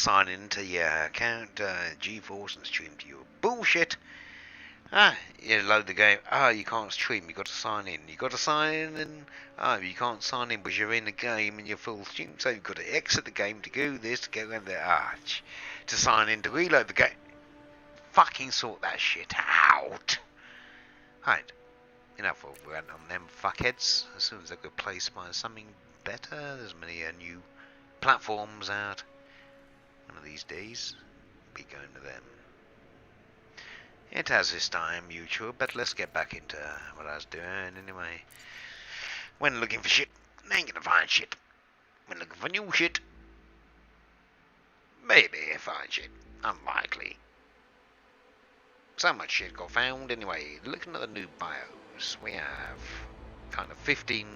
sign into your account, GeForce, and stream to your bullshit. You load the game. You can't stream. You got to sign in. You got to sign in, and you can't sign in because you're in the game and you're full stream. So you've got to exit the game to do this, to go in there. To sign in to reload the game. Fucking sort that shit out. Right. Enough of ranting on them fuckheads. As soon as they get replaced by something better, there's many new platforms out. One of these days, be going to them. It has this time mutual, but let's get back into what I was doing anyway. When looking for shit, ain't gonna find shit. When looking for new shit, maybe find shit. Unlikely. So much shit got found anyway. Looking at the new bios, we have kind of 15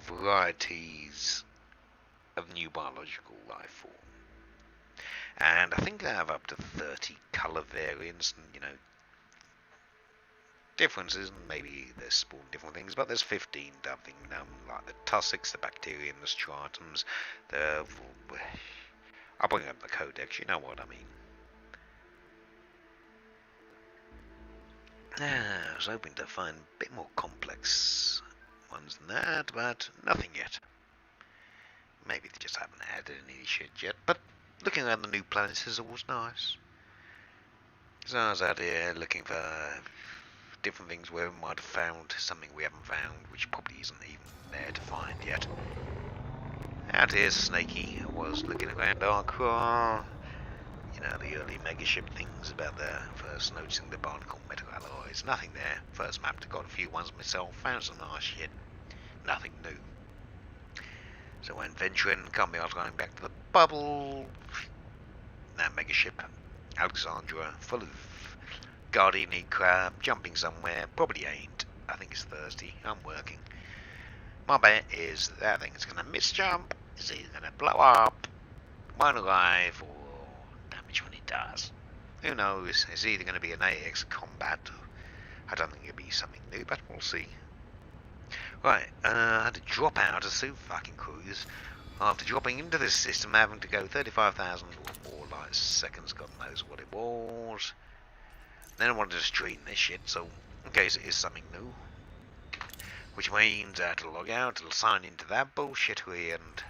varieties of new biological life form. And I think I have up to 30 colour variants and, differences, and maybe they spawn different things, but there's 15 I think, like the tussocks, the bacteria, and the stratums, I'll bring up the codex, you know what I mean. I was hoping to find a bit more complex ones than that, but nothing yet. Maybe they just haven't added any shit yet, but looking around the new planets is always nice. So I was out here looking for different things where we might have found something we haven't found, which probably isn't even there to find yet. Out here, Snaky was looking around Darkra, the early megaship things about the first noticing the barnacle metal alloys. Nothing there. First map, got a few ones myself, found some nice shit. Nothing new. So when venturing, can't be going back to the bubble. That megaship, Alexandra, full of guardian crab, jumping somewhere, probably ain't. I think it's thirsty. I'm working. My bet is that thing is going to misjump, is either going to blow up, won't arrive, or damage when it does. Who knows? It's either going to be an AX combat. I don't think it'll be something new, but we'll see. Right, I had to drop out of Super fucking Cruise after dropping into this system, having to go 35,000 or more light seconds, God knows what it was. Then I wanted to stream this shit, so in case it is something new, which means I had to log out, it'll sign into that bullshittery, and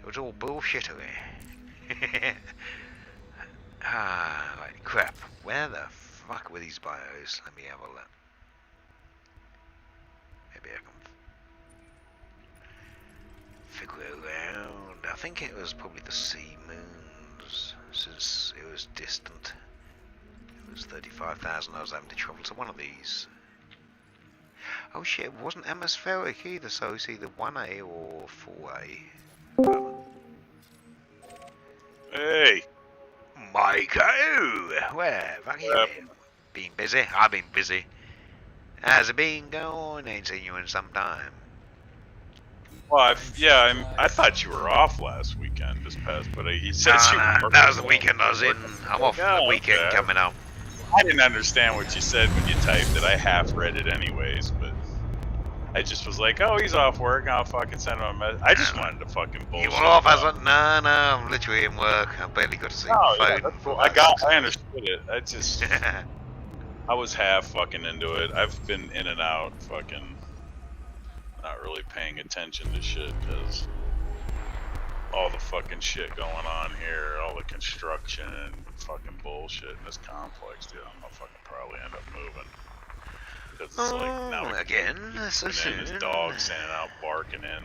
it was all bullshittery. Right, crap. Where the fuck were these bios? Let me have a look. Maybe I can figure it around. I think it was probably the sea moons, since it was distant. It was 35,000 I was having to travel to one of these. Oh shit, it wasn't atmospheric either, so it's either 1A or 4A. Hey! Michael! Where fuck you been? Been busy? I've been busy. How's it been going? Ain't seen you in some time. Well, I thought you were off last weekend, this past, but he said you were. That was the weekend I was in. I'm off the weekend coming up. I didn't understand what you said when you typed it. I half read it anyways, but I just was like, oh, he's off work. I'll fucking send him a message. I just wanted to fucking bullshit. You were off? I was like, no, I'm literally in work. I barely got to see the phone. Yeah, that's cool. I understood it. I just, I was half fucking into it. I've been in and out, fucking, not really paying attention to shit because all the fucking shit going on here, all the construction and fucking bullshit in this complex, dude. I'm gonna fucking probably end up moving. Because it's like, now again, so soon. His dog standing out barking in.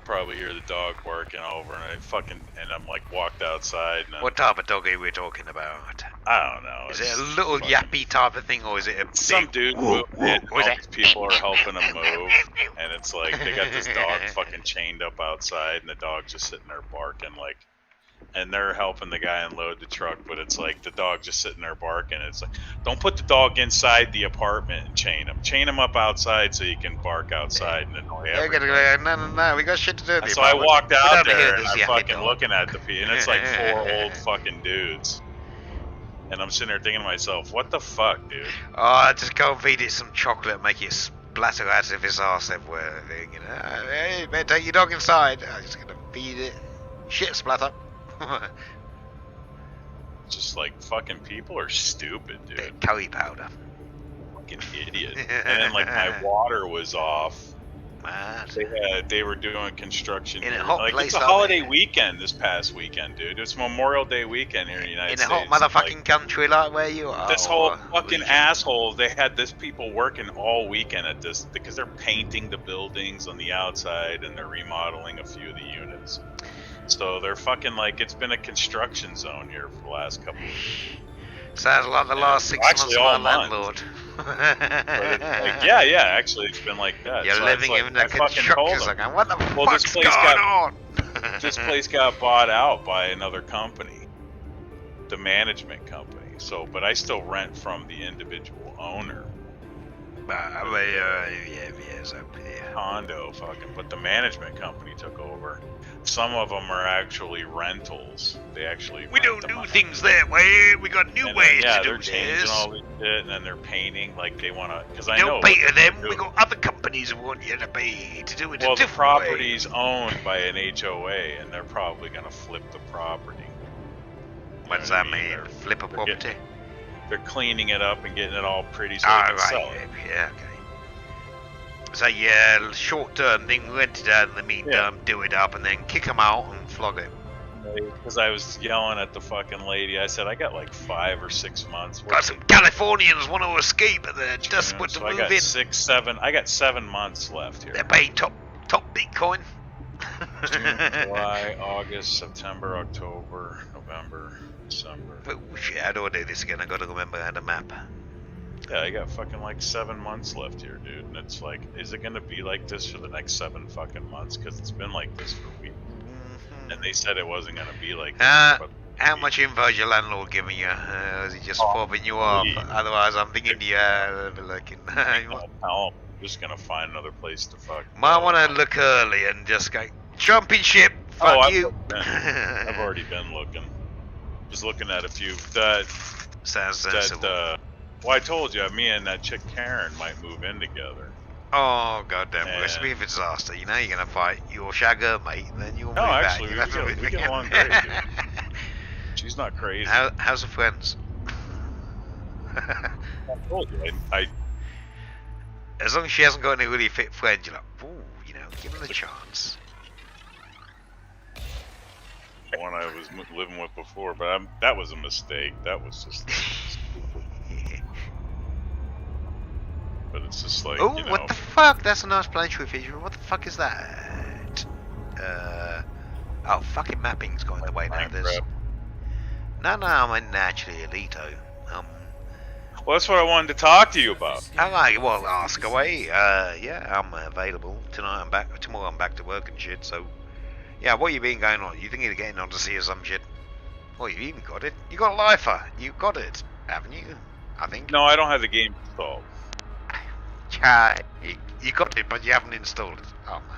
Probably hear the dog barking over, and I'm like walked outside. And what type of dog are we talking about? I don't know. Is it a little yappy type of thing, or is it a some big, dude moving it? All these people are helping him move, and it's like they got this dog fucking chained up outside, and the dog's just sitting there barking like. And they're helping the guy unload the truck, but it's like the dog just sitting there barking. It's like, don't put the dog inside the apartment and chain him. Chain him up outside so you can bark outside and annoy everybody. No, we got shit to do. So I walked out there and I'm fucking looking at the people, and it's like 4 old fucking dudes. And I'm sitting there thinking to myself, what the fuck, dude? Oh, just go feed it some chocolate, make it splatter out of its arse everywhere. Hey, better take your dog inside. I'm just gonna feed it shit splatter. Just like fucking people are stupid, dude. Bit of curry powder. Fucking idiot. And then like my water was off. Mad. They were doing construction. In a here. hot like place it's a like holiday that. weekend this past weekend, dude. It's Memorial Day weekend here in the United In States. a hot motherfucking country like where you are. This whole or fucking region. asshole, they had this people working all weekend at this because they're painting the buildings on the outside and they're remodeling a few of the units. So they're fucking like, it's been a construction zone here for the last couple of weeks. Sounds like the last 6 months Actually, of all my month. landlord. Like, yeah, actually, it's been like that. You're So living it's like, in the I fucking construction told them, zone. What the Well, this fuck's place going got- on? this place got bought out by another company, the management company. So, but I still rent from the individual owner. Yes, okay. Condo, fucking, but the management company took over. Some of them are actually rentals. They actually We rent don't them do out. things that way. We got new And then, ways yeah, to they're do changing this. all this shit, and then they're painting like they want to. Because I Don't know. pay to them. do. We got other companies who want you to pay to do it Well, a the different property's owned by an HOA, and they're probably gonna flip the property. way. You What's know what that I mean? mean? Flip a they're property? getting- They're cleaning it up and getting it all pretty so Oh, they can sell right. it. Yeah, okay. So, yeah, short-term thing, rent it out in the meantime, do it up, and then kick them out and flog it. Because I was yelling at the fucking lady. I said, I got like 5 or 6 months. Got some Californians want to escape, and they're desperate So to I move got in. 6, 7. I got 7 months left here. They're paying top Bitcoin. June, July, August, September, October, November, December. Oh shit, how do I do this again? I gotta remember how to map. Yeah, I got fucking like 7 months left here, dude. And it's like, is it gonna be like this for the next 7 fucking months? Because it's been like this for weeks. And they said it wasn't gonna be like this. but How much info is your landlord giving you? Is he just fobbing you off? yeah. Otherwise, I'm thinking looking. I'm gonna tell 'em, I'm just gonna find another place to fuck. Might want to look early and just go, jumping ship, fuck I've you. I've already been looking. Just looking at a few that Sounds sensible. well, I told you, me and that chick Karen might move in together. Oh, goddamn And- recipe for disaster. You know you're going to fight your shagger, mate, and then you'll No, move actually, back. we get along great, dude. She's not crazy. How's the friends? I told you, I As long as she hasn't got any really fit friends, you're like, ooh, you know, give her a chance. one I was living with before, but that was a mistake. That was just. But it's just like, Oh, you know, what the fuck? That's a nice planetary feature. What the fuck is that? Oh, fucking mapping's going the way now. There's... No, I meant actually Alito. Well, that's what I wanted to talk to you about. Alright, well, ask away. Yeah, I'm available tonight. Tomorrow I'm back to work and shit. So, yeah, what you been going on? You think you're getting on to see or some shit? Well, you even got it. You got Lifer. You got it, haven't you? I think. No, I don't have the game installed. You got it, but you haven't installed it. Oh man.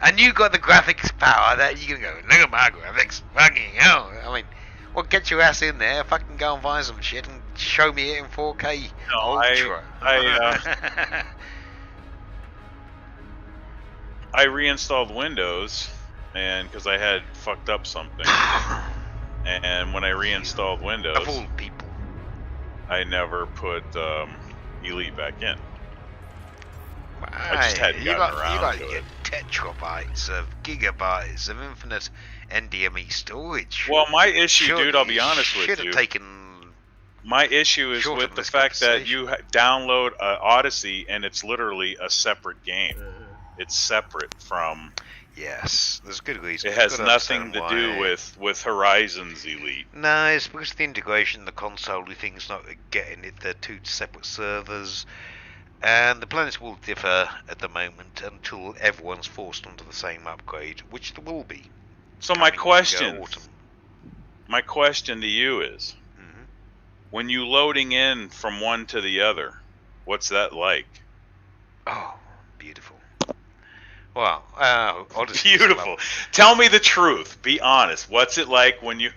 And you got the graphics power that you can go, look at my graphics, fucking hell. I mean, well, get your ass in there, fucking go and find some shit and show me it in 4K No, Ultra. I reinstalled Windows, and because I had fucked up something, and when I reinstalled Windows, Of all people. I never put Elite back in. I just hadn't gotten around to your it. tetrabytes of gigabytes of infinite NVMe storage. Well, my issue, Surely dude, I'll be honest with should have you. taken. My issue is Short with of the this fact that conversation. you download Odyssey and it's literally a separate game. It's separate from. Yes, there's good reason. It has Gotta nothing understand to do why. with Horizons Elite. No, it's because the integration, the console thing's not getting it. They're two separate servers, and the planets will differ at the moment until everyone's forced onto the same upgrade, which there will be. So my coming question, autumn. my question to you is, Mhm. when you loading in from one to the other, what's that like? Oh, beautiful. Well, Odyssey's Beautiful. Tell me the truth. Be honest. What's it like when you?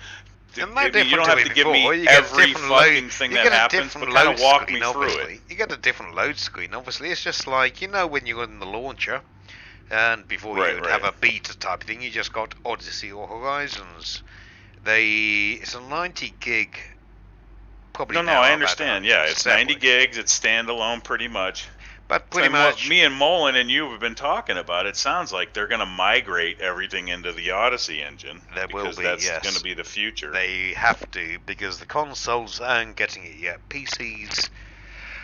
And I no mean, you don't different have to to give before. me You get every different fucking load- thing you that get a happens, different but kind of load walk screen, me through obviously. it. You get a different load screen, obviously. It's just like, you know, when you're in the launcher, And before Right, you would right. have a beta type thing, you just got Odyssey or Horizons. It's a 90 gig. Probably No, now I about understand. Yeah, it's 90 107. gigs. It's standalone pretty much. But pretty And what much, me and Mullen and you have been talking about, it sounds like they're going to migrate everything into the Odyssey engine. There will because be, that's yes. going to be the future. They have to, because the consoles aren't getting it yet. PCs,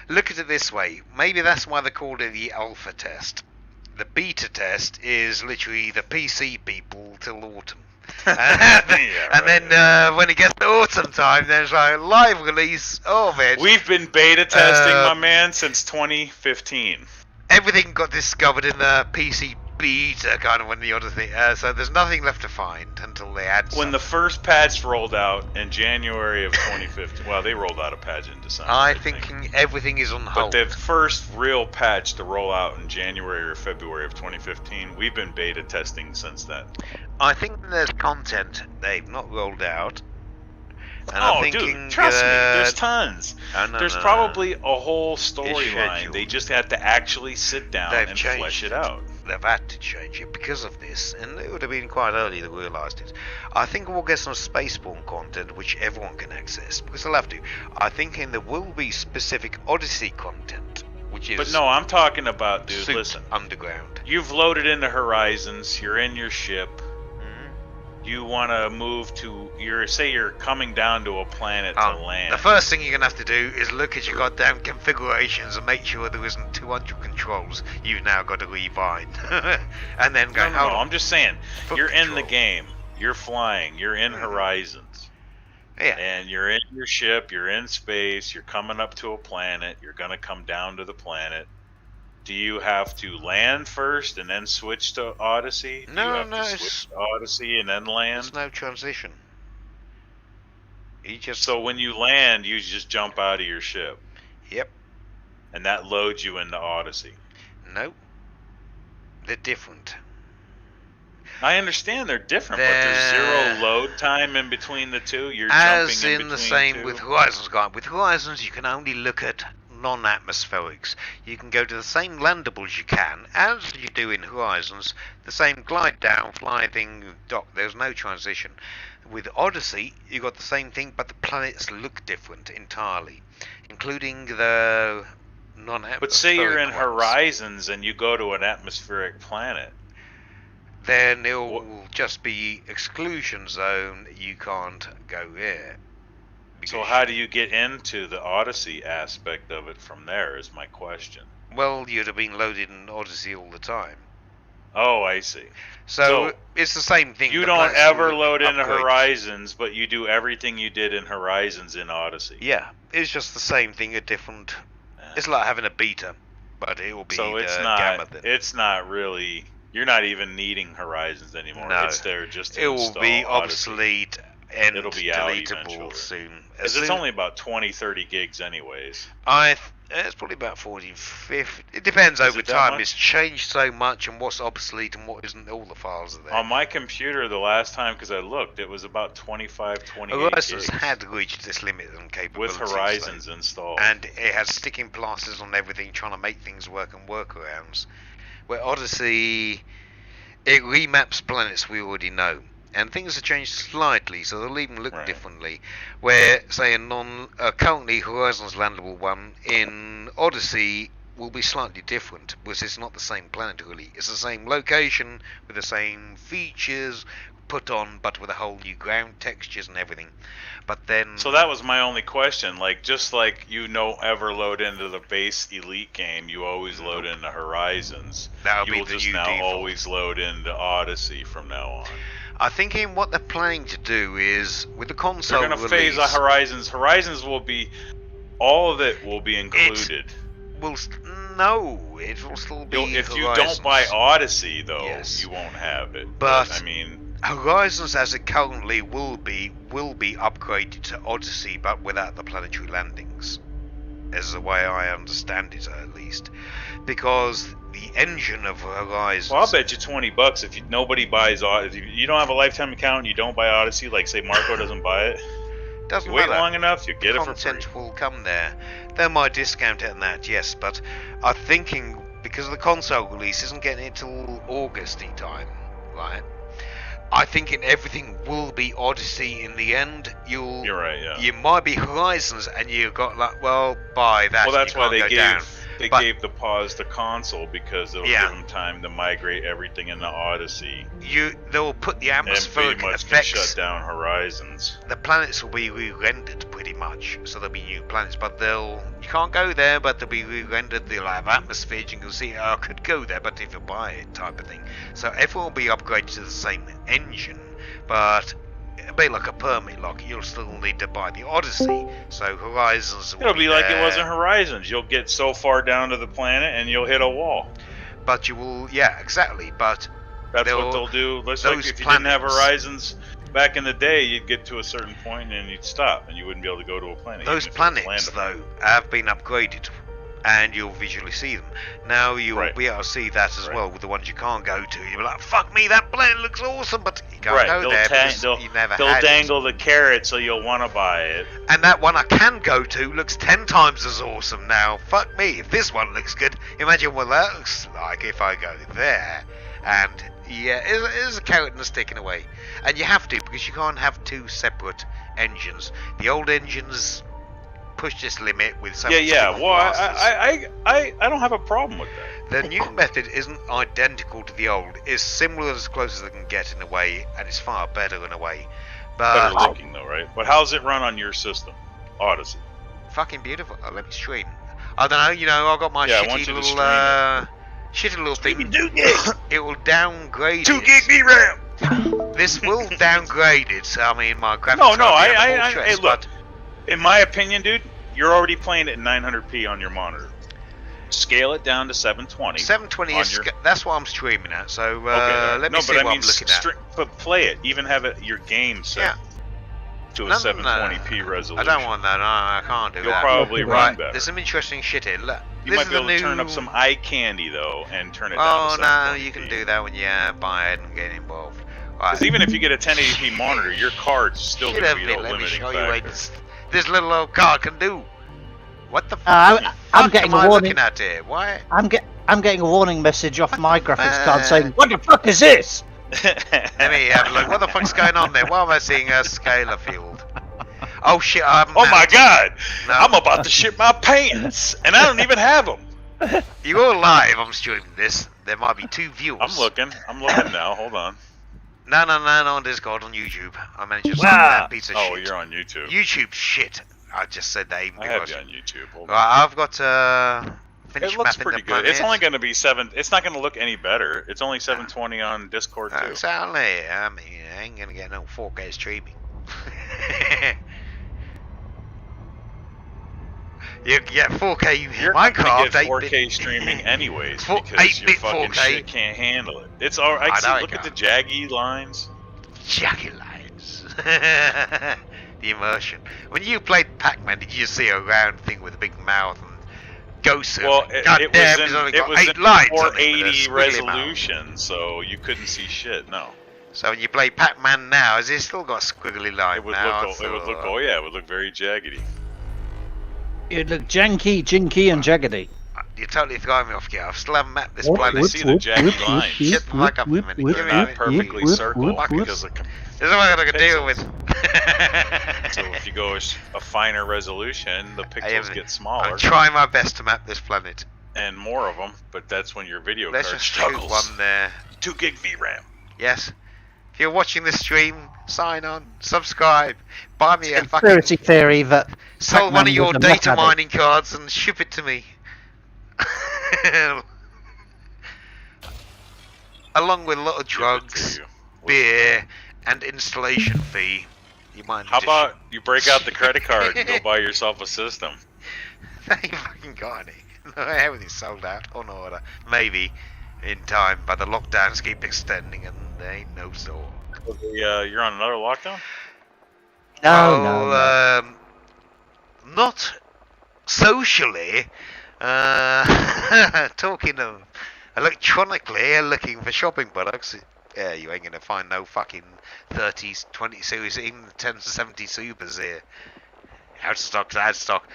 look at it this way. Maybe that's why they called it the alpha test. The beta test is literally the PC people till autumn. And then when it gets to autumn time, there's a live release of it. We've been beta testing, my man, since 2015. Everything got discovered in the PC beta kind of when the other thing. So there's nothing left to find until they add. When the first patch rolled out in January of 2015, well, they rolled out a patch in December. I think everything is on hold. But the first real patch to roll out in January or February of 2015, we've been beta testing since then. I think there's content they've not rolled out. And dude, trust me, there's tons. There's probably a whole storyline. They just have to actually sit down and flesh it out. They've had to change it because of this, and it would have been quite early they realised it. I think we'll get some Spaceborne content which everyone can access, because they'll have to. I think there will be specific Odyssey content, which is... But no, I'm talking about, dude, listen. Underground. You've loaded into Horizons, you're in your ship. You want to move to, say you're coming down to a planet to land. The first thing you're going to have to do is look at your goddamn configurations and make sure there isn't 200 controls you've now got to rebind. And then go, no, I'm just saying, you're in the game, you're flying, you're in Horizons. Yeah. And you're in your ship, you're in space, you're coming up to a planet, you're going to come down to the planet. Do you have to land first and then switch to Odyssey? Do you have to switch to Odyssey and then land? There's no transition. So when you land, you just jump out of your ship. Yep. And that loads you into Odyssey. No. They're different. I understand they're different, but there's zero load time in between the two. You're as jumping in the same with Horizons. With Horizons, you can only look at non-atmospherics. You can go to the same landables you can, as you do in Horizons, the same glide down, fly thing, dock. There's no transition. With Odyssey, you got the same thing, but the planets look different entirely, including the non-atmospheric. But say you're in ones. Horizons and you go to an atmospheric planet. Then it will just be exclusion zone. You can't go there. So how do you get into the Odyssey aspect of it from there is my question. Well, you'd have been loaded in Odyssey all the time. Oh, I see. So it's the same thing. You don't ever load into Horizons, but you do everything you did in Horizons in Odyssey. Yeah, it's just the same thing, a different... It's like having a beta, but it will be Gamma then. It's not really... You're not even needing Horizons anymore. No. It's there just to It will install be Odyssey. obsolete and it'll be out deletable eventually. soon. Because it's only about 20-30 gigs anyways. It's probably about 40, 50. It depends over time. It's changed so much, and what's obsolete and what isn't. All the files are there. On my computer, the last time, because I looked, it was about 25, 28 Horizons gigs. had reached this limit on capabilities. With Horizons installed. And it has sticking plasters on everything, trying to make things work and workarounds. Where Odyssey, it remaps planets we already know. And things have changed slightly, so they'll even look differently. Where, say, currently Horizons landable one in Odyssey will be slightly different, because it's not the same planet really. It's the same location with the same features put on, but with a whole new ground textures and everything. But then, so that was my only question. Like, just like you don't ever load into the base Elite game, you always load into Horizons. You will just now always load into Odyssey from now on. I think what they're planning to do is, with the console they're going to phase the Horizons. Horizons will be, all of it will be included. It will still be If Horizons. you don't buy Odyssey, though, you won't have it. But I mean, Horizons, as it currently will be upgraded to Odyssey, but without the planetary landings. Is the way I understand it, at least, because the engine of Horizons. Well, I'll bet you $20 if nobody buys Odyssey. If you don't have a lifetime account and you don't buy Odyssey, like say Marco doesn't buy it. Doesn't wait matter. long enough, you get it for free. Content will come there. They might discount it and that, yes, but I'm thinking because the console release isn't getting it till August time, right? I think everything will be Odyssey in the end. You're right, yeah. You might be Horizons, and you got like, well, by that. Well, that's you why can't they go down. gave the pause to console, because it'll give them time to migrate everything into Odyssey. They'll put the And atmospheric pretty much effects. shut down Horizons. The planets will be re-rendered pretty much, so there'll be new planets, but you can't go there, but they'll be re-rendered. They'll have atmospheres. You can see, I could go there, but if you buy it, type of thing. So everyone will be upgraded to the same engine, but it'll be like a permit lock. You'll still need to buy the Odyssey. So Horizons will It'll be like there. it wasn't Horizons. You'll get so far down to the planet and you'll hit a wall. But you will, yeah, exactly. But that's what they'll do. Looks like if you didn't have Horizons back in the day, you'd get to a certain point and you'd stop, and you wouldn't be able to go to a planet. Those planets, though, have been upgraded, and you'll visually see them. Now you'll be able to see that as well with the ones you can't go to. You'll be like, fuck me, that planet looks awesome, but you can't go there because you never had it. They'll dangle the carrot so you'll want to buy it. And that one I can go to looks 10 times as awesome now. Fuck me, if this one looks good, imagine what that looks like if I go there. And yeah, it's a carrot and a stick in a way. And you have to, because you can't have two separate engines. The old engines push this limit with some Well, I don't have a problem with that. The new method isn't identical to the old. It's similar, as close as they can get in a way, and it's far better in a way. But better looking though, right? But how's it run on your system, Odyssey? Fucking beautiful. Let me stream. I don't know. You know, I got my shitty little thing. It will downgrade 2 gig VRAM. This will downgrade it. So, I mean, my graphics. Hey, look. In my opinion, dude, you're already playing it in 900p on your monitor. Scale it down to 720. 720 is that's what I'm streaming at. So let me see what I'm looking at. But play it. Even have it your game set to a 720p resolution. I don't want that. No, I can't do that. You'll probably run better. There's some interesting shit here. Look, you might be able to turn up some eye candy though, and turn it Oh down to 720p. no, you can do that when you buy it and get involved. Because even if you get a 1080p monitor, your card's still going to be the limiting factor. This little old card can do. What the fuck? I'm getting a warning. Looking at here? Why? I'm getting a warning message off my graphics card saying, "What the fuck is this?" Let me have a look. What the fuck's going on there? Why am I seeing a scalar field? Oh shit! Oh my god! No. I'm about to shit my pants, and I don't even have them. You're live. I'm streaming this. There might be 2 viewers. I'm looking now. Hold on. No, on Discord, on YouTube. I managed to that piece of shit. Oh, you're on YouTube. YouTube shit. I just said that even I have you on YouTube. Hold on. I've got finished it looks mapping pretty the good. planet. It's only going to be 7. It's not going to look any better. It's only 720 on Discord too. Exactly. I mean, I ain't going to get no 4K streaming. You get 4K You're Minecraft. You're going to get 4K streaming anyways because your fucking 4K. shit can't handle it. It's all right. Look at the jaggy lines. Jaggy lines. The immersion. When you played Pac-Man, did you see a round thing with a big mouth and ghosts? Well, it was in 480 resolution, so you couldn't see shit. No. So when you play Pac-Man now, has it still got squiggly lines? It would look very jaggedy. It looked janky, jinky, and jaggedy. You're totally throwing me off gear. I still haven't mapped this planet. See the jaggy lines. Shut the fuck up a minute. Give me perfectly circle because of. This is what I gotta deal with. So if you go a finer resolution, the pixels get smaller. I'm trying my best to map this planet. And more of them, but that's when your video card struggles. One there. 2 gig VRAM. Yes. If you're watching this stream, sign on, subscribe, buy me a fucking conspiracy theory that sell one of your data mining cards and ship it to me. Along with a lot of drugs, beer, and installation fee. You might. How about you break out the credit card and go buy yourself a system? They ain't fucking got any. Everything's sold out on order. Maybe in time, but the lockdowns keep extending and there ain't no store. You're on another lockdown? No. Not socially. Talking of electronically, looking for shopping products. Yeah, you ain't gonna find no fucking 30s, 20 series, even the 1070 Supers here. Out of stock.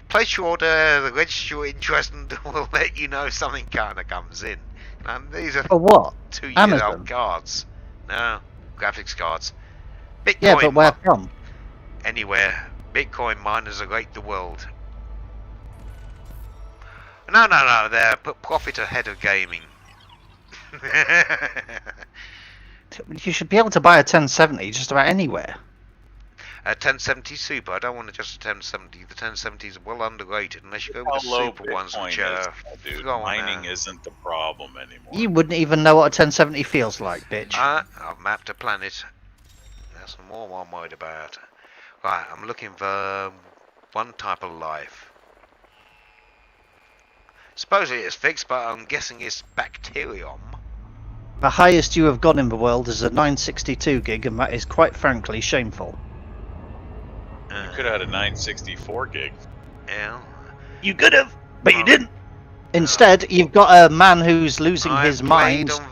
Place your order, register your interest, and we'll let you know if something kind of comes in. And these are For what? 2-year-old Amazon? cards. No, graphics cards. Bitcoin. Yeah, but where from? Anywhere. Bitcoin miners are rate the world. No, they're put profit ahead of gaming. You should be able to buy a 1070 just about anywhere. A 1070 Super, I don't want just a 1070. The 1070 is well underrated unless you go with the How low Super ones, which Bitcoin are. is, dude. go on Mining now. isn't the problem anymore. You wouldn't even know what a 1070 feels like, bitch. I've mapped a planet. That's more what I'm worried about. Right, I'm looking for one type of life. Supposedly it's fixed, but I'm guessing it's bacterium. The highest you have gone in the world is a 962 gig, and that is quite frankly shameful. You could have had a 964 gig. Yeah. You could have, but you didn't. Instead, you've got a man who's losing his mind. On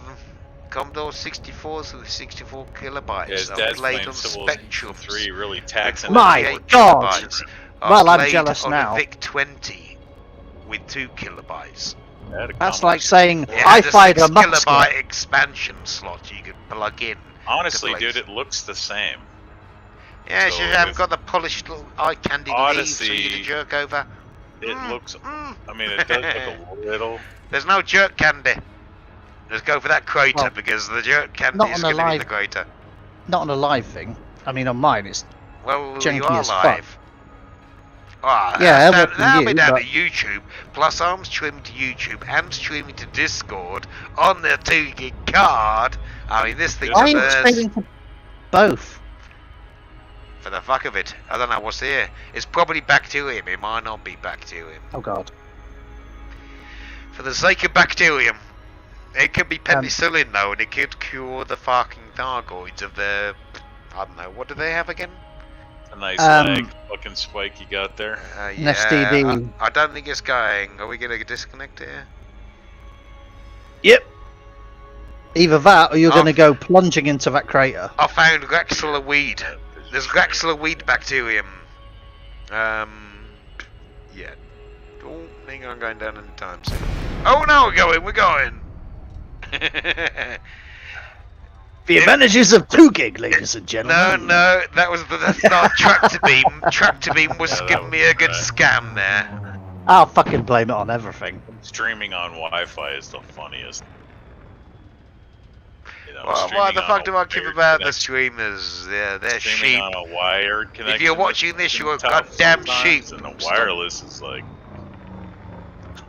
Commodore 64s with 64 kilobytes. Yeah, his I've dad's played playing on Civilization Spectrums. 3, really taxing. My 48 God. kilobytes. Well, I've I'm played jealous on now. a VIC 20 with 2 kilobytes. That's like saying, It I had a fired 6 a musket. kilobyte expansion slot you could plug in. Honestly, to dude, place. it looks the same. Yeah, So you haven't if got the polished little eye candy leaves for you Odyssey- to jerk over. It looks. I mean, it does look a little. There's no jerk candy. Let's go for that crater Well, because the jerk candy not is on a going to be live- the crater. Not on a live thing. I mean, on mine, it's Well, janky you are as fuck. live. Ah, Yeah, that'll be down but- to YouTube. Plus, I'm streaming to YouTube and streaming to Discord on the 2 gig card. I mean, this thing's Why are you a explaining to both? for the fuck of it. I don't know what's here. It's probably bacterium. It might not be bacterium. Oh God. For the sake of bacterium, it could be penicillin though, and it could cure the fucking Thargoids of the. I don't know. What do they have again? A nice leg, fucking spike you got there. Yeah, STD. I don't think it's going. Are we gonna disconnect here? Yep. Either that, or you're going to go plunging into that crater. I found Graxilla weed. There's Graxilla weed bacterium. Yeah. Don't think I'm going down anytime soon. Oh no, we're going. The advantages of 2 gig, ladies and gentlemen. No, that was the Death Star tractor beam. Tractor beam was Yeah, giving me a good scam there. I'll fucking blame it on everything. Streaming on Wi-Fi is the funniest. You know, Well, what streaming the on fuck a do I keep wired about the connection- streamers? They're streaming sheep. on a wired connection. If you're watching this, you're a tough goddamn sometimes, sheep. And the Stop. wireless is like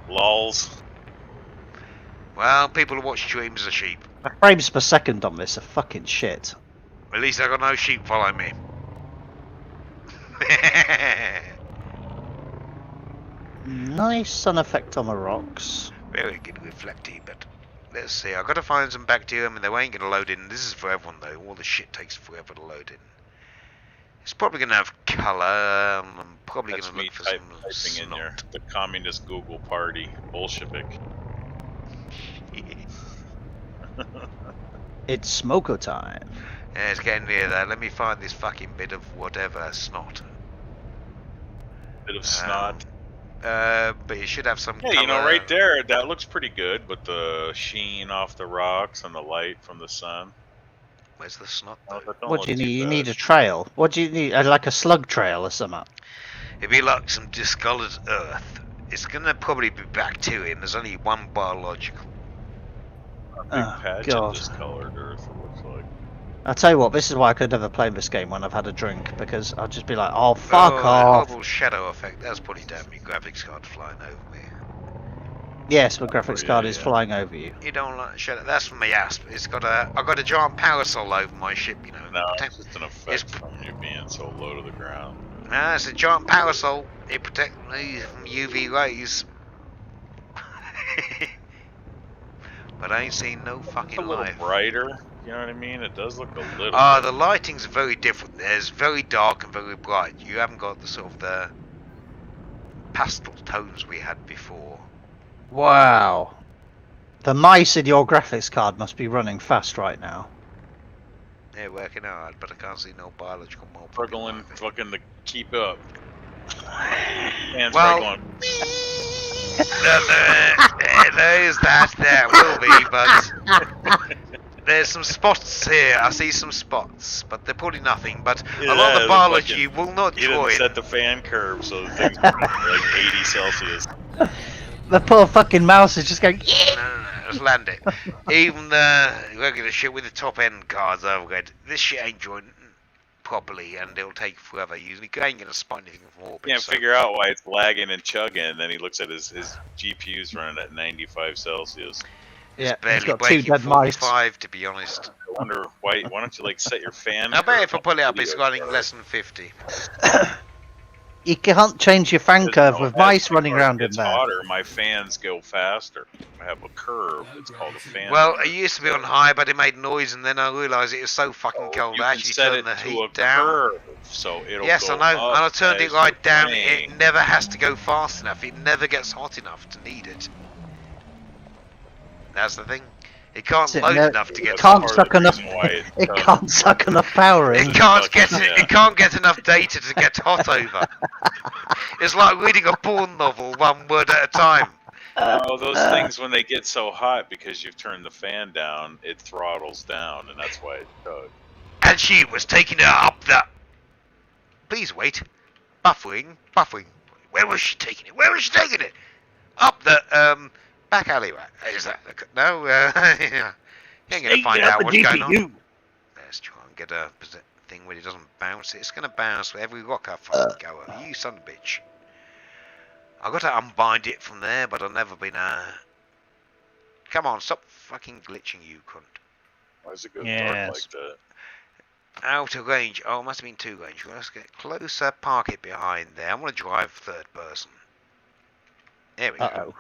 lols. Well, people who watch streams are sheep. The frames per second on this are fucking shit. At least I got no sheep following me. Nice sun effect on the rocks. Very good reflecting, but let's see. I've got to find some bacterium and they ain't gonna load in. This is for everyone though. All the shit takes forever to load in. It's probably gonna have colour. I'm probably That's gonna me look for typing some in your snot. the Communist Google Party Bolshevik. It's smoko time. Yeah, it's getting near there. Let me find this fucking bit of whatever snot. Bit of snot. But you should have some Yeah, colour. you know, right there, that looks pretty good. But the sheen off the rocks and the light from the sun. Where's the snot Oh, though? that don't What look do you too need? You bad. need a trail. What do you need? Like a slug trail or something? It'd be like some discoloured earth. It's gonna probably be bacterium. There's only one biological. A big Oh, patch God. of discolored earth, it looks like. I'll tell you what, this is why I could never play this game when I've had a drink, because I'll just be like, oh, fuck the off. horrible shadow effect. That's probably damn me graphics card flying over me. Yes, my graphics yeah, card is yeah. flying over you. You don't like shadow. That's from my asp. It's got a. I got a giant parasol over my ship. You know. No, Protect- it's just an effect from you being so low to the ground. No, it's a giant parasol. It protects me from UV rays. But I ain't seen no It's a fucking little life. brighter, you know what I mean? It does look a little. The lighting's very different. There's very dark and very bright. You haven't got the sort of the pastel tones we had before. Wow. The mice in your graphics card must be running fast right now. They're working hard, but I can't see no biological mold. struggling fucking to keep up. Fans Well, probably going. there is that. There will be, but there's some spots here. I see some spots, but they're probably nothing. But a lot of the biology will not He didn't join. set the fan curve, so the thing's like 80 Celsius. The poor fucking mouse is just going. No, just land it. Even the regular shit with the top end cards overhead, this shit ain't joined properly, and it'll take forever using. You ain't gonna spot anything from orbit. Can't so. figure out why it's lagging and chugging, and then he looks at his GPU's running at 95 Celsius. It's Yeah, barely he's got 2 breaking dead mice. 45, to be honest. I wonder why don't you like set your fan? I bet curve if I pull it up, on it's video running card? less than 50. You can't change your fan curve with As mice my running car around in gets there. hotter, my fans go faster. I have a curve. It's called a fan. Well, curve. it used to be on high, but it made noise, and then I realised it was so fucking cold. You I can actually set turned it the to heat a down. curve, so it'll Yes, go I know. up And I turned as it right you're down. playing. It never has to go fast enough. It never gets hot enough to need it. That's the thing. It can't That's it, load no, enough to get it hot. can't suck enough. It can't suck enough power in. It can't Fucking, get yeah. it can't get enough data to get hot over. It's like reading a porn novel one word at a time. Oh, those things when they get so hot because you've turned the fan down, it throttles down, and that's why it chugs. And she was taking it up the. Please wait. Buffering. Where was she taking it? Up the back alleyway. Is that the... No? Yeah. You ain't gonna find out what's going on. Let's try and get a thing where it doesn't bounce. It's gonna bounce with every rock I fucking go over. You son of a bitch. I got to unbind it from there, but I've never been Come on, stop fucking glitching, you cunt. Why is it go dark Yes. like that? Out of range. Oh, it must have been 2 range. Let's get closer. Park it behind there. I want to drive third person. There we go. Uh-oh.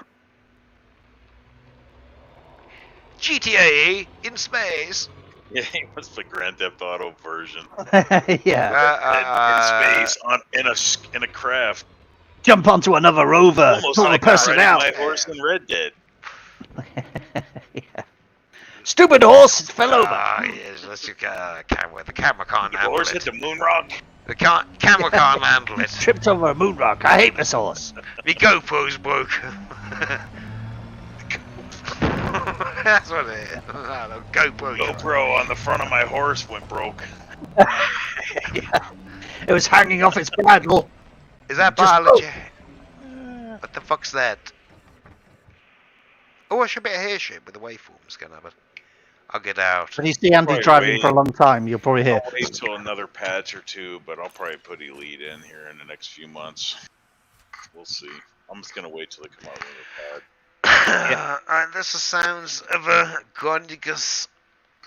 GTA in space. Yeah, he wants the Grand Theft Auto version. Yeah. In space, in a craft. Jump onto another rover. Almost Pull the like person riding out. my horse in Red Dead. Yeah. Stupid horse! It fell over. Yes, let's just get a camera. The camera can't The handle horse it. hit the moon rock. The camera can't handle it. Tripped over a moon rock. I hate this horse. Me GoPro's broke. That's what it is. The GoPro. GoPro on the front of my horse went broke. Yeah. It was hanging off its bridle. Is that Just biology? What the fuck's that? Oh, I should be a hair shape with the waveforms going but I'll get out. When you see Andy Probably driving wait. for a long time, you'll probably hear. I'll wait till another patch or two, but I'll probably put Elite in here in the next few months. We'll see. I'm just gonna wait till they come out with a pad. And that's the sounds of a Grondigus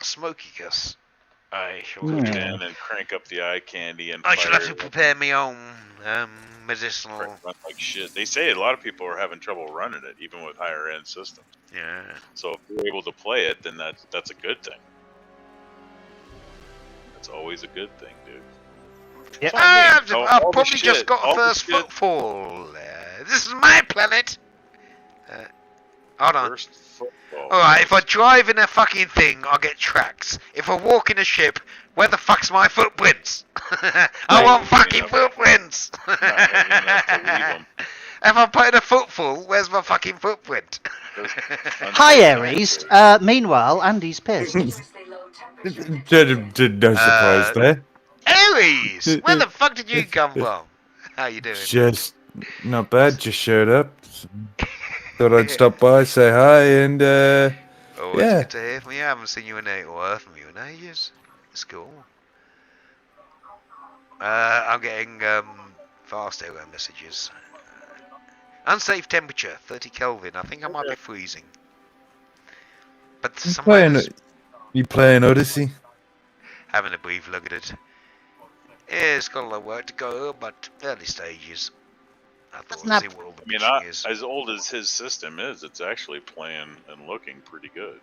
Smokygus. I shall Hmm. Put it in and crank up the eye candy and I shall have to fire it. prepare my own medicinal. Run like shit. They say a lot of people are having trouble running it, even with higher end systems. Yeah. So if you're able to play it, then that's a good thing. That's always a good thing, dude. Yep. That's what I mean. I've All the probably just shit, got all a the first shit- footfall. This is my planet. Hold on. First football. Alright, if I drive in a fucking thing, I'll get tracks. If I walk in a ship, where the fuck's my footprints? I want fucking footprints! Not heavy enough to leave 'em. If I put in a footfall, where's my fucking footprint? Hi, Aries. Meanwhile, Andy's pissed. No surprise there. Aries! Where the fuck did you come from? How you doing? Just not bad. Just showed up. Thought I'd stop by, say hi, and Oh, it's yeah. good to hear from you. I haven't seen you in or heard from you in ages. It's cool. I'm getting fast error messages. Unsafe temperature, 30 Kelvin. I think I might be freezing. But You playing Odyssey? having a brief look at it. Yeah, it's got a lot of work to go, but early stages. I thought Doesn't I'd have- see what all the I mean, bitching is. as old as his system is, it's actually playing and looking pretty good.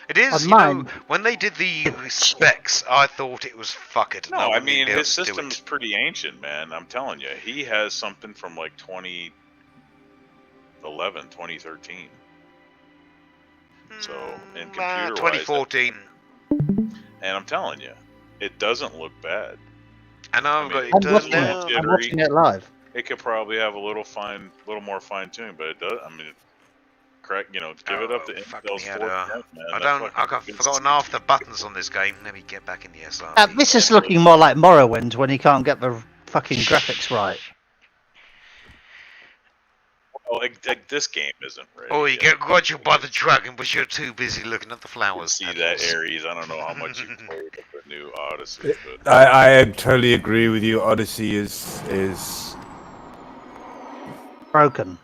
It is, On you know, mine- when they did the specs, I thought it was fucked. No, I wouldn't mean, be able his to do system's it. pretty ancient, man. I'm telling you. He has something from like 2011, 2013. So, in computer-wise, 2014. And I'm telling you, it doesn't look bad. And I've got mean, it I'm turned watching down. it. I'm watching it live. it could probably have a little more fine tuning, but it does. I mean, correct. Give it up to fuck Intel's me, 4th gen, man. I've forgotten half the buttons on this game. Let me get back in the SR. This is looking more like Morrowind when you can't get the fucking graphics right. Well, this game isn't ready. Oh, you yet. get Roger by the dragon, but you're too busy looking at the You flowers. see that, Ares? I don't know how much you played with the new Odyssey, but I totally agree with you. Odyssey is Broken.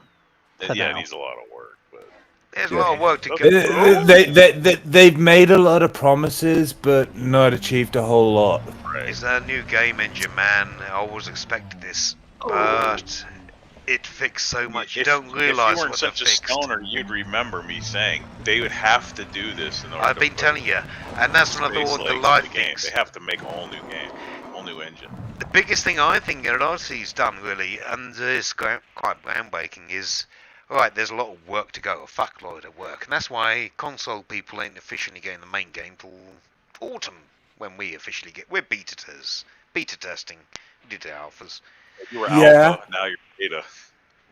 yeah, now. it needs a lot of work. But There's a lot of work to go. they've made a lot of promises, but not achieved a whole lot. right. It's a new game engine, man. I always expected this, but it fixed so much. You don't realise if you weren't what such they've a fixed. stoner, you'd remember me saying they would have to do this in order I've to been put telling you, and that's one of Space the Lakes live in the game. things. They have to make a whole new game, whole new engine. The biggest thing I think that Odyssey's done really, and is quite groundbreaking, is alright, there's a lot of work to go, a fuckload of work, and that's why console people ain't officially getting the main game till autumn when we officially get. We're beta testing, we did the alphas. You were Yeah. alpha, now you're beta.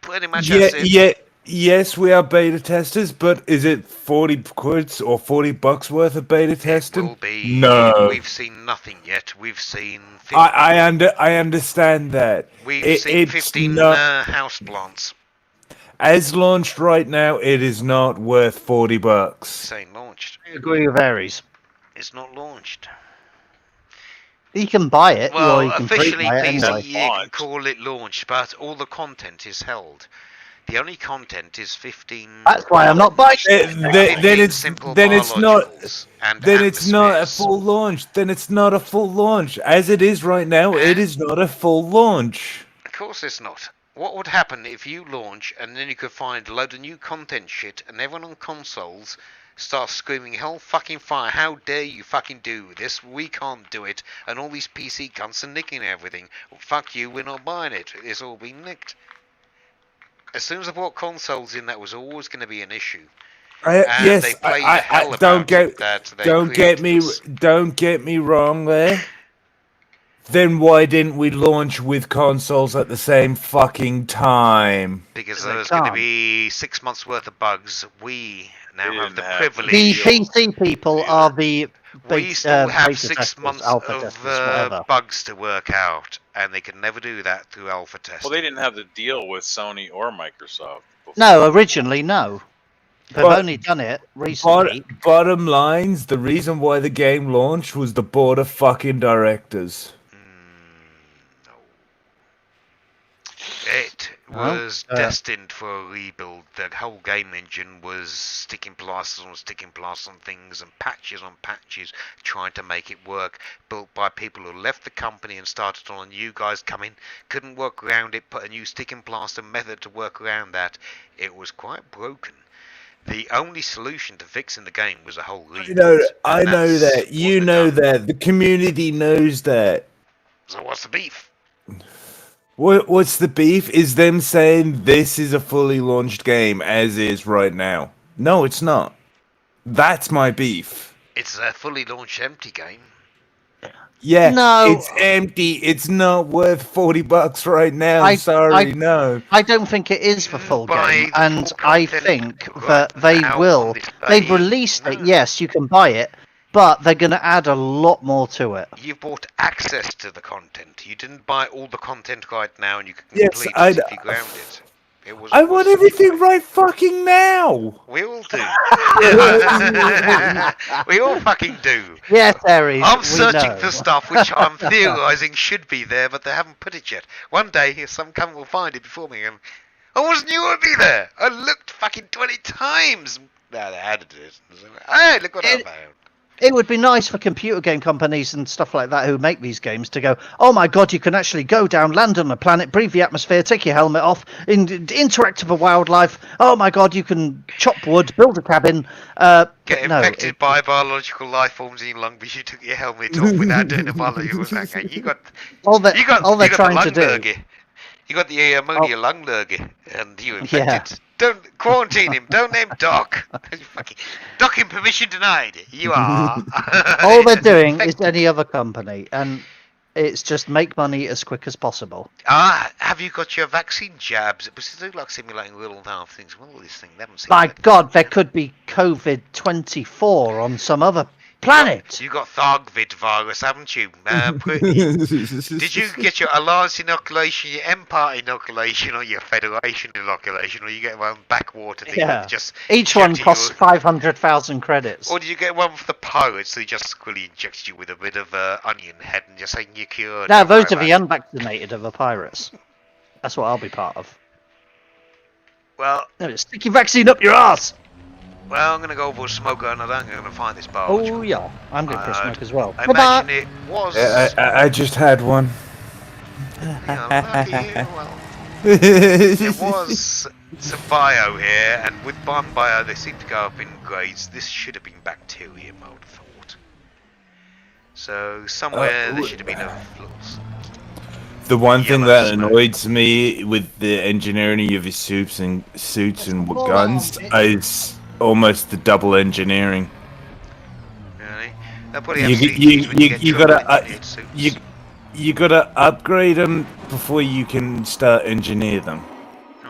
Pretty much that's it. Yes, we are beta testers, but is it 40 quids or $40 worth of beta testing? Will be. No. We've seen nothing yet. We've seen 15, I understand that. We've seen 15 house plants. As launched right now, it is not worth $40. This ain't launched. I agree with Aries. It's not launched. You can buy it, or Well, you can officially, pre-buy it please, anyway. you can call it launched, but all the content is held. The only content is 15. That's why I'm not buying it. Then it's simple then it's not biologicals and then it's not a atmospheres. full launch. Then it's not a full launch. As it is right now, it is not a full launch. Of course it's not. What would happen if you launch and then you could find a load of new content shit and everyone on consoles starts screaming, hell fucking fire, how dare you fucking do this, we can't do it, and all these PC cunts are nicking everything. Well, fuck you, we're not buying it, it's all been nicked. As soon as I brought consoles in, that was always going to be an issue. And they played the hell about it, that they don't get me wrong there. Then why didn't we launch with consoles at the same fucking time? Because there's going to be 6 months worth of bugs. We now have the The privilege. PC people are the We still have beta 6 testers, months alpha of testers, whatever. bugs to work out, and they could never do that through alpha testing. Well, they didn't have the deal with Sony or Microsoft before. No, originally no. They've only done it recently. Bottom lines, the reason why the game launched was the board of fucking directors. No. It was destined for a rebuild. The whole game engine was sticking plasters on things and patches on patches, trying to make it work. Built by people who left the company and started on. New guys come in, couldn't work around it, put a new sticking plaster method to work around that. It was quite broken. The only solution to fixing the game was a whole rebuild. I know that. You know that. The community knows that. So what's the beef? What's the beef? Is them saying this is a fully launched game as is right now. No, it's not. That's my beef. It's a fully launched empty game. Yeah, No. it's empty. It's not worth $40 right now. No. I don't think it is for full Buy game, the and full I content think right that they now will. on display. They've released it. No. Yes, you can buy it, but they're going to add a lot more to it. You've bought access to the content. You didn't buy all the content right now, and you can Yes, complete I'd- it if you ground it. I want everything right fucking now. We all do. We all fucking do. Yes, Aries. I'm we searching know. for stuff which I'm theorising should be there, but they haven't put it yet. One day, some cunt will find it before me, and I wasn't you would be there. I looked fucking 20 times. No, they added it. Hey, look what I found. It would be nice for computer game companies and stuff like that who make these games to go, oh my god, you can actually go down, land on a planet, breathe the atmosphere, take your helmet off, interact with wildlife. Oh my god, you can chop wood, build a cabin. Get infected by biological life forms in your lung because you took your helmet off without doing a biological thing. You got all they're the trying lung to do. lurgy. You got the ammonia lung lurgy, and you infected. Don't quarantine him. Don't name Doc. Docking permission denied. You are. All they're doing is any other company, and It's just make money as quick as possible. Have you got your vaccine jabs? Because they look like simulating real life things. Well, this thing, they haven't seen My that. God, there could be COVID-24 on some other planet. You got Thargvid virus, haven't you? Did you get your Alliance inoculation, your Empire inoculation, or your Federation inoculation, or you get one backwater thing? Yeah. That just Each one injected costs you- 500,000 credits. Or did you get one for the pirates who just really injected you with a bit of onion head and just saying you're cured? Now, those are Right, the right. unvaccinated of the pirates. That's what I'll be part of. Well, No, stick your vaccine up your ass. I'm going to go for a smoker and I'm going to find this bar. Oh yeah, I'm going for a smoke as well. I Bye-bye. imagine it was... I just had one. There was some bio here, and with bio they seem to go up in grades. This should have been bacteria mode, I thought. So somewhere there should have been a flux. The one thing Yellow that smoke. annoys me with the engineering of his suits and guns is almost the double engineering. Really? They'll probably have You CGs when get you trouble gotta engineered suits. you gotta upgrade them before you can start engineer them. Oh,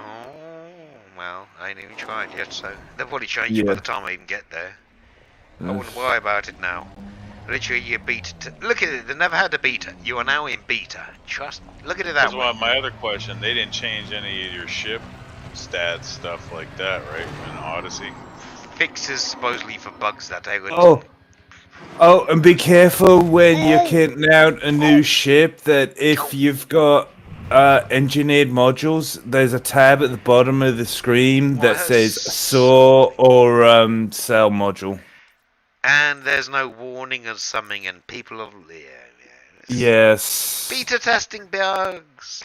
well, I ain't even tried yet, so they'll probably change it Yeah. by the time I even get there. I wouldn't worry about it now. Literally, you're beta. Look at it. They never had a beta. You are now in beta. Trust me. Look at it that That's way. why my other question. They didn't change any of your ship stats, stuff like that, right? In Odyssey. Fixes supposedly for bugs that they would. Oh, and be careful when you're kitting out a new ship that if you've got engineered modules, there's a tab at the bottom of the screen that What? says SAW or cell module. And there's no warning of something, and people are. Yes. Beta testing bugs.